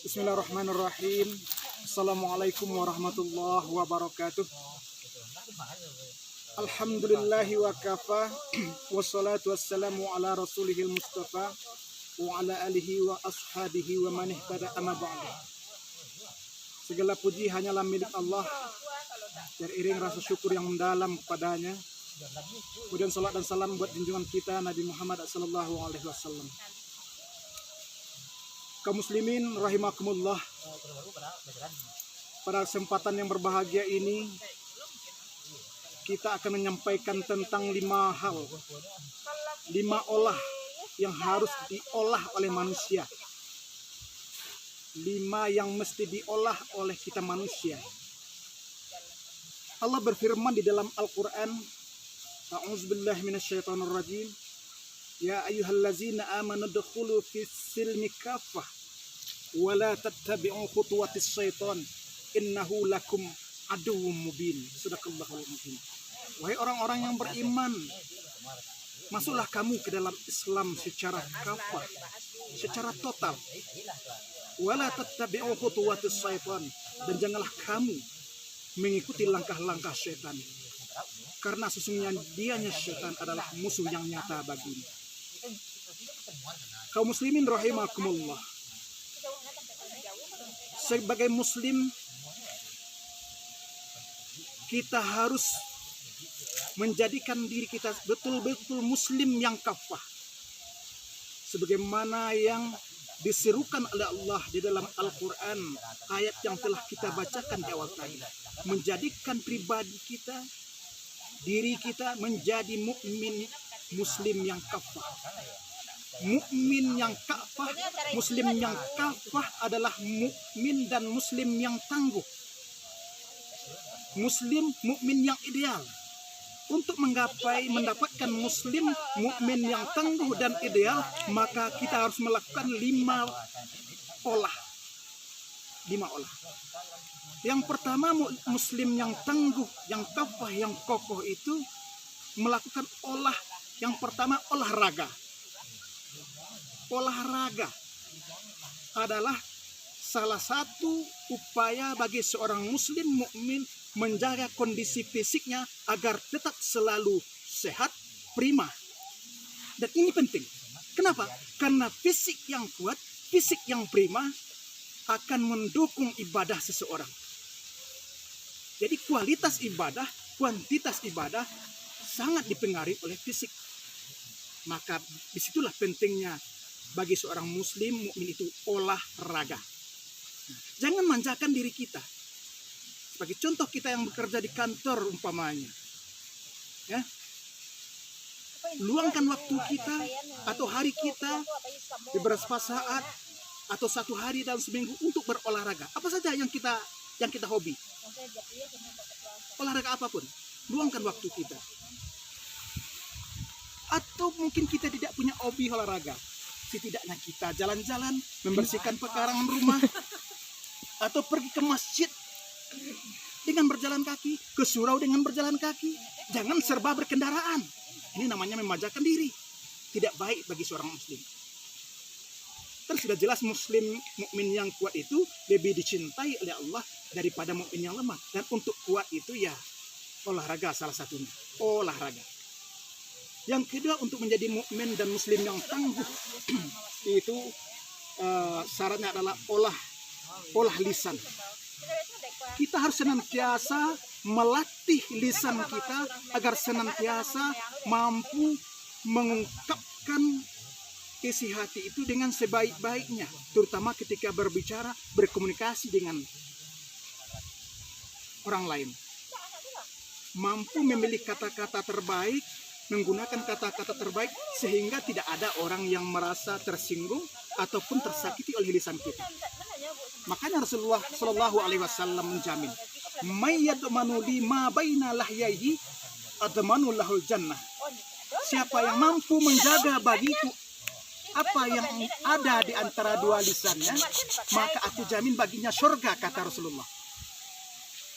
Bismillahirrahmanirrahim. Assalamualaikum warahmatullahi wabarakatuh. Alhamdulillahi wa kafa. Wassalatu wassalamu ala rasulihil mustafa wa ala alihi wa ashabihi wa man ihtada amma ba'du. Segala puji hanyalah milik Allah, teriring rasa syukur yang mendalam kepadanya. Kemudian salat dan salam buat junjungan kita Nabi Muhammad sallallahu alaihi wasallam. Kaum muslimin rahimakumullah. Pada kesempatan yang berbahagia ini kita akan menyampaikan tentang 5 hal, 5 olah yang harus diolah oleh manusia, 5 yang mesti diolah oleh kita manusia. Allah berfirman di dalam Al-Quran, A'udzubillahi minasyaitonirrajim, Ya ayyuhallazina amanu dukhulu fis silmi kaffah wa la tattabi'u khutuwatis syaitan innahu lakum aduwwum mubin. Sadaqallahul azim. Wahai orang-orang yang beriman, masuklah kamu ke dalam Islam secara kafah, secara total. Wala tattabi'u khutuwatis syaitan, dan janganlah kamu mengikuti langkah-langkah syaitan, karena sesungguhnya dianya syaitan adalah musuh yang nyata bagimu. Kaum muslimin rahimakumullah. Sebagai muslim, kita harus menjadikan diri kita betul-betul muslim yang kafah, sebagaimana yang diserukan oleh Allah di dalam Al-Quran, ayat yang telah kita bacakan di awal tadi. Menjadikan pribadi kita, diri kita menjadi mukmin muslim yang kafah. Mukmin yang kafah, muslim yang kafah adalah mukmin dan muslim yang tangguh. Muslim, mukmin yang ideal. Untuk mendapatkan muslim, mukmin yang tangguh dan ideal, maka kita harus melakukan 5 olah. 5 olah. Yang pertama, muslim yang tangguh, yang kafah, yang kokoh itu melakukan olah. Yang pertama, olahraga. Olahraga adalah salah satu upaya bagi seorang muslim mukmin menjaga kondisi fisiknya agar tetap selalu sehat, prima. Dan ini penting. Kenapa? Karena fisik yang kuat, fisik yang prima akan mendukung ibadah seseorang. Jadi kualitas ibadah, kuantitas ibadah sangat dipengaruhi oleh fisik. Maka disitulah pentingnya bagi seorang muslim mukmin itu olahraga. Jangan manjakan diri kita. Sebagai contoh, kita yang bekerja di kantor umpamanya, ya, luangkan waktu kita atau hari kita beberapa saat atau 1 hari dalam seminggu untuk berolahraga. Apa saja yang kita hobi, olahraga apapun, luangkan waktu kita. Atau mungkin kita tidak punya hobi olahraga, setidaknya kita jalan-jalan, membersihkan pekarangan rumah, atau pergi ke masjid dengan berjalan kaki, ke surau dengan berjalan kaki. Jangan serba berkendaraan. Ini namanya memajakan diri. Tidak baik bagi seorang muslim. Terus sudah jelas muslim mukmin yang kuat itu lebih dicintai oleh Allah daripada mukmin yang lemah. Dan untuk kuat itu ya olahraga salah satunya. Olahraga. Yang kedua, untuk menjadi mukmin dan muslim yang tangguh itu syaratnya adalah olah lisan. Kita harus senantiasa melatih lisan kita agar senantiasa mampu mengungkapkan isi hati itu dengan sebaik-baiknya, terutama ketika berbicara, berkomunikasi dengan orang lain. Mampu memilih kata-kata terbaik, menggunakan kata-kata terbaik sehingga tidak ada orang yang merasa tersinggung ataupun tersakiti oleh lisan kita. Makanya Rasulullah Shallallahu Alaihi Wasallam menjamin, "Mayyadmanu lima baina lahyaihi admanu lahul jannah." Siapa yang mampu menjaga bagiku apa yang ada di antara 2 lisannya, maka aku jamin baginya surga, kata Rasulullah.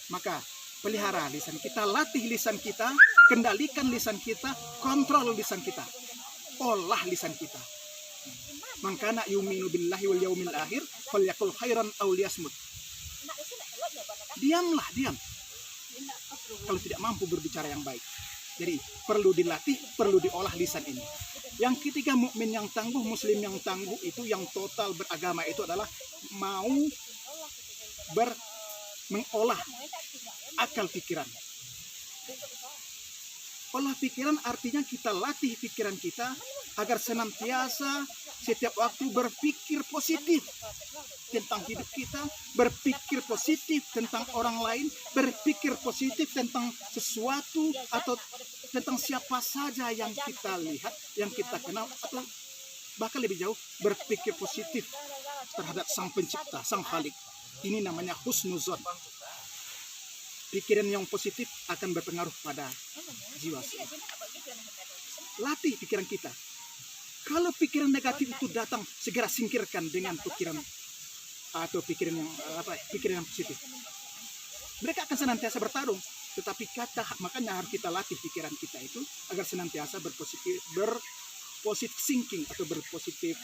Maka pelihara lisan kita, latih lisan kita, kendalikan lisan kita, kontrol lisan kita, olah lisan kita. Man kana yu'minu billahi wal yaumil akhir falyakul khairan aw liyasmut. Diamlah, diam. Kalau tidak mampu berbicara yang baik. Jadi perlu dilatih, perlu diolah lisan ini. Yang ketiga, mukmin yang tangguh, muslim yang tangguh itu yang total beragama itu adalah mau mengolah akal pikiran. Olah pikiran artinya kita latih pikiran kita agar senantiasa setiap waktu berpikir positif tentang hidup kita, berpikir positif tentang orang lain, berpikir positif tentang sesuatu atau tentang siapa saja yang kita lihat, yang kita kenal, atau bahkan lebih jauh berpikir positif terhadap Sang Pencipta, Sang Khalik. Ini namanya husnuzon. Pikiran yang positif akan berpengaruh pada jiwa. Latih pikiran kita. Kalau pikiran negatif itu datang, segera singkirkan dengan pikiran atau pikiran yang positif. Mereka akan senantiasa bertarung, tetapi makanya harus kita latih pikiran kita itu agar senantiasa berpositif thinking atau berpikir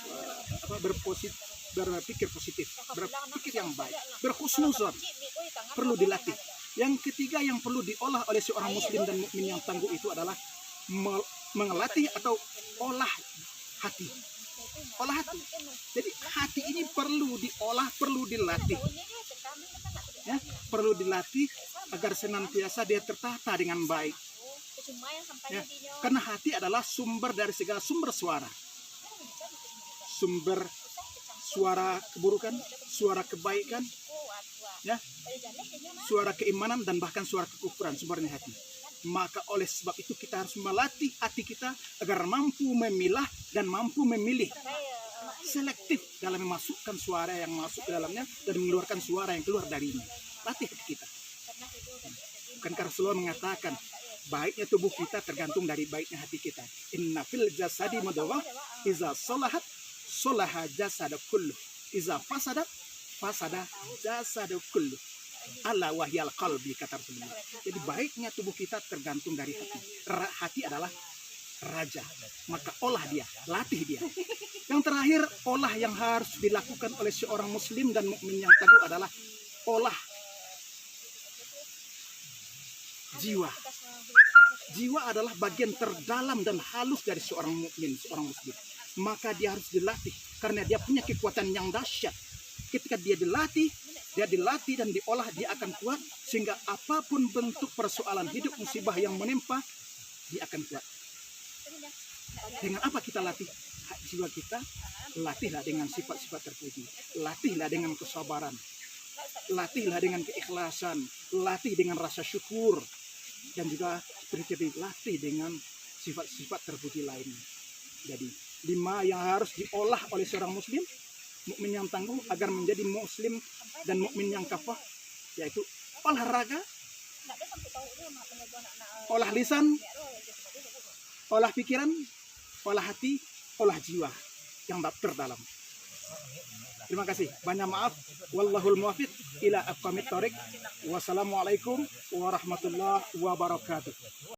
positif, berpikir yang baik, berhusnuzon. Perlu dilatih. Yang ketiga yang perlu diolah oleh seorang muslim dan mukmin yang tangguh itu adalah mengelatih atau olah hati. Olah hati. Jadi hati ini perlu diolah, perlu dilatih. Ya, perlu dilatih agar senantiasa dia tertata dengan baik. Ya, karena hati adalah sumber dari segala sumber suara. Sumber suara keburukan, suara kebaikan, ya, suara keimanan dan bahkan suara kekufuran, sumbernya hati. Maka oleh sebab itu kita harus melatih hati kita agar mampu memilah dan mampu memilih, selektif dalam memasukkan suara yang masuk ke dalamnya dan mengeluarkan suara yang keluar darinya. Latih hati kita. Bukan Rasulullah mengatakan baiknya tubuh kita tergantung dari baiknya hati kita. Inna fil jasadi mudghah iza salahat salaha jasadu kullu iza fasada jasadu kullu ala wahyal qalbi, kata Rasulullah. Jadi baiknya tubuh kita tergantung dari hati. Hati adalah raja, maka olah dia, latih dia. Yang terakhir, olah yang harus dilakukan oleh seorang muslim dan mukmin yang tangguh adalah olah jiwa. Jiwa adalah bagian terdalam dan halus dari seorang mukmin, seorang muslim. Maka dia harus dilatih karena dia punya kekuatan yang dahsyat. Ketika dia dilatih dan diolah, dia akan kuat sehingga apapun bentuk persoalan hidup, musibah yang menimpa, dia akan kuat. Dengan apa kita latih jiwa kita? Latihlah dengan sifat-sifat terpuji. Latihlah dengan kesabaran. Latihlah dengan keikhlasan. Latih dengan rasa syukur. Dan juga latih dengan sifat-sifat terpuji lainnya. Jadi 5 yang harus diolah oleh seorang muslim, mukmin yang tangguh agar menjadi muslim dan mukmin yang kafah, yaitu olahraga, olah lisan, olah pikiran, olah hati, olah jiwa yang terdalam. Terima kasih. Banyak maaf. Wallahul muwaffiq ila aqwamit thoriq. Wassalamualaikum warahmatullahi wabarakatuh.